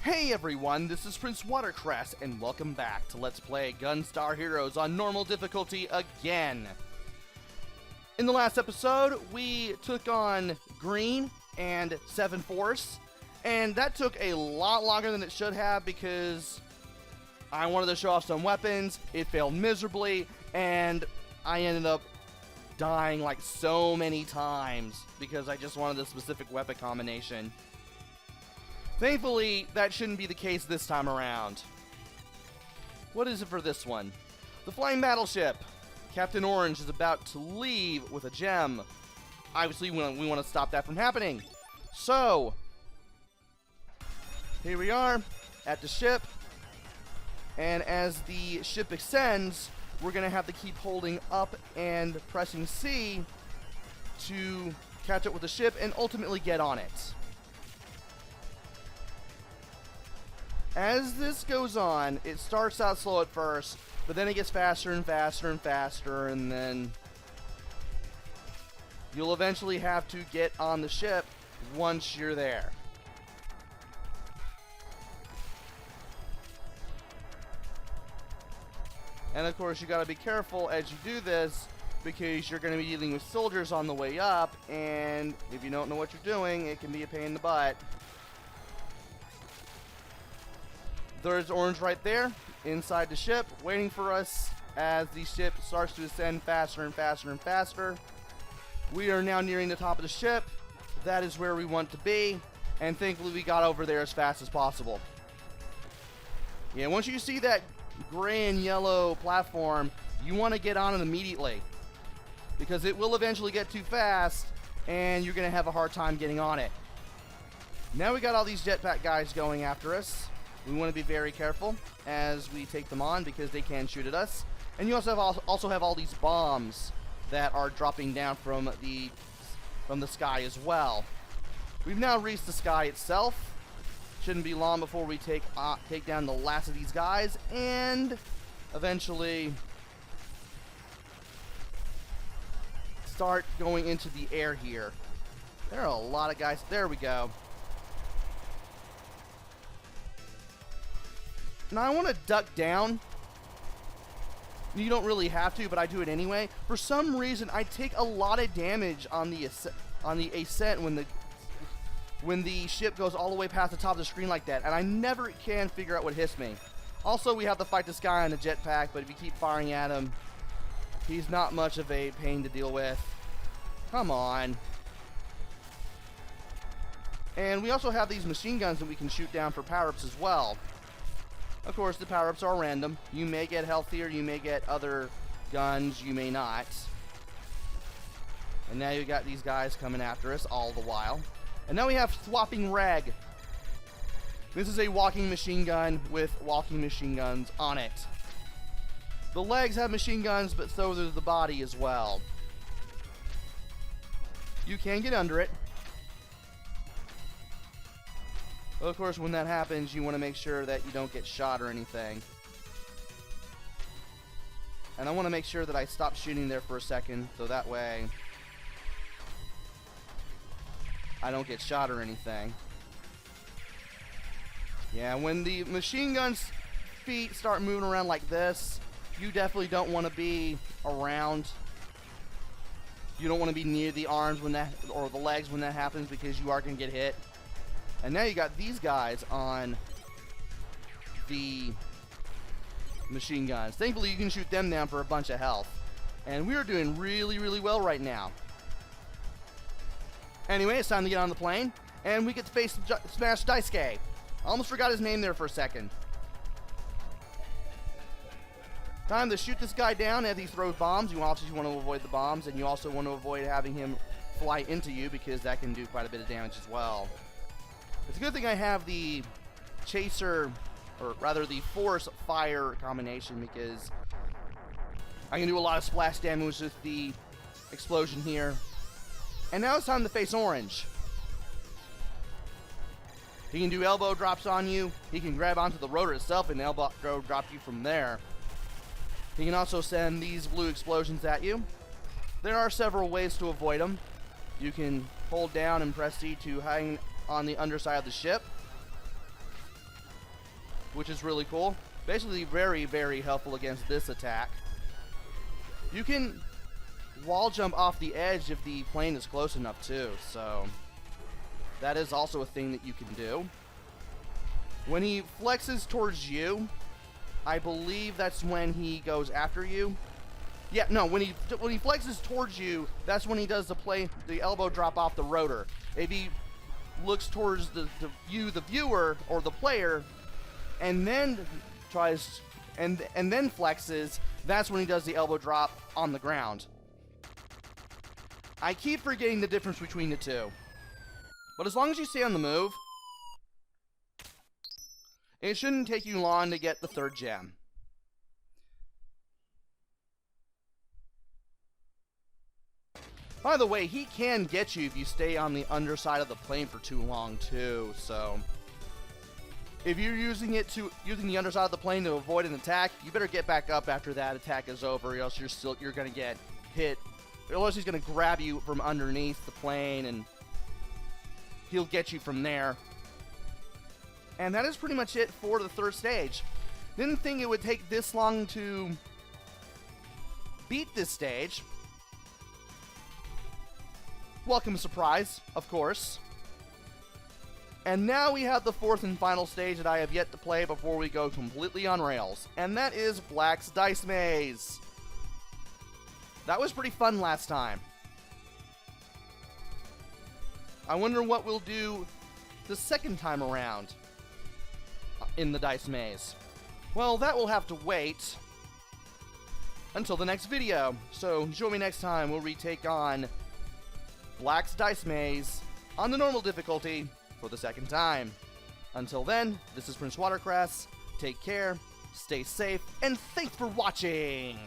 Hey everyone, this is PrinceWatercress, and welcome back to Let's Play Gunstar Heroes on normal difficulty again. In the last episode, we took on Green and 7 Force, and that took a lot longer than it should have because I wanted to show off some weapons, it failed miserably, and I ended up dying like so many times because I just wanted a specific weapon combination. Thankfully, that shouldn't be the case this time around. What is it for this one? The flying battleship. Captain Orange is about to leave with a gem. Obviously, we want to stop that from happening. So, here we are at the ship. And as the ship ascends, we're going to have to keep holding up and pressing C to catch up with the ship and ultimately get on it. As this goes on, it starts out slow at first, but then it gets faster and faster and faster, and then you'll eventually have to get on the ship once you're there. And of course, you gotta be careful as you do this, because you're gonna be dealing with soldiers on the way up, and if you don't know what you're doing, it can be a pain in the butt. There's Orange right there, inside the ship, waiting for us as the ship starts to ascend faster and faster and faster. We are now nearing the top of the ship. That is where we want to be, and thankfully we got over there as fast as possible. Yeah, once you see that gray and yellow platform, you want to get on it immediately, because it will eventually get too fast, and you're going to have a hard time getting on it. Now we got all these jetpack guys going after us. We want to be very careful as we take them on because they can shoot at us. And you also have all these bombs that are dropping down from the sky as well. We've now reached the sky itself. Shouldn't be long before we take down the last of these guys and eventually start going into the air here. There are a lot of guys. There we go. Now I want to duck down. You don't really have to, but I do it anyway. For some reason, I take a lot of damage on the ascent when the ship goes all the way past the top of the screen like that, and I never can figure out what hits me. Also, we have to fight this guy on the jetpack, but if you keep firing at him, he's not much of a pain to deal with. Come on. And we also have these machine guns that we can shoot down for power-ups as well. Of course, the power-ups are random. You may get healthier, you may get other guns, you may not. And now you got these guys coming after us all the while. And now we have swapping reg. This is a walking machine gun with walking machine guns on it. The legs have machine guns, but so does the body as well. You can get under it. Of course, when that happens, you want to make sure that you don't get shot or anything. And I want to make sure that I stop shooting there for a second, so that way I don't get shot or anything. Yeah, when the machine gun's feet start moving around like this, you definitely don't want to be around. You don't want to be near the arms when that, or the legs when that happens, because you are going to get hit. And now you got these guys on the machine guns. Thankfully, you can shoot them down for a bunch of health. And we are doing really, really well right now. Anyway, it's time to get on the plane. And we get to face Smash Daisuke. I almost forgot his name there for a second. Time to shoot this guy down as he throws bombs. You obviously want to avoid the bombs. And you also want to avoid having him fly into you, because that can do quite a bit of damage as well. It's a good thing I have the chaser, or rather the force fire combination, because I can do a lot of splash damage with the explosion here. And now it's time to face Orange. He can do elbow drops on you. He can grab onto the rotor itself and elbow drop you from there. He can also send these blue explosions at you. There are several ways to avoid them. You can hold down and press C to hang on the underside of the ship. which is really cool. Basically very, very helpful against this attack. You can wall jump off the edge if the plane is close enough too, so that is also a thing that you can do. When he flexes towards you, I believe that's when he goes after you. Yeah, no, when he flexes towards you, that's when he does the elbow drop off the rotor. If he looks towards the viewer or the player, and then tries and then flexes, that's when he does the elbow drop on the ground. I keep forgetting the difference between the two. But as long as you stay on the move, it shouldn't take you long to get the 3rd gem. By the way, he can get you if you stay on the underside of the plane for too long too, so if you're using the underside of the plane to avoid an attack, you better get back up after that attack is over, or else you're gonna get hit. Unless he's gonna grab you from underneath the plane and he'll get you from there. And that is pretty much it for the 3rd stage. Didn't think it would take this long to beat this stage. Welcome surprise, of course. And now we have the 4th and final stage that I have yet to play before we go completely on rails. And that is Black's Dice Maze. That was pretty fun last time. I wonder what we'll do the 2nd time around in the Dice Maze. Well, that will have to wait until the next video. So join me next time where we take on Black's Dice Maze on the normal difficulty for the 2nd time. Until then, this is PrinceWatercress. Take care, stay safe, and thanks for watching!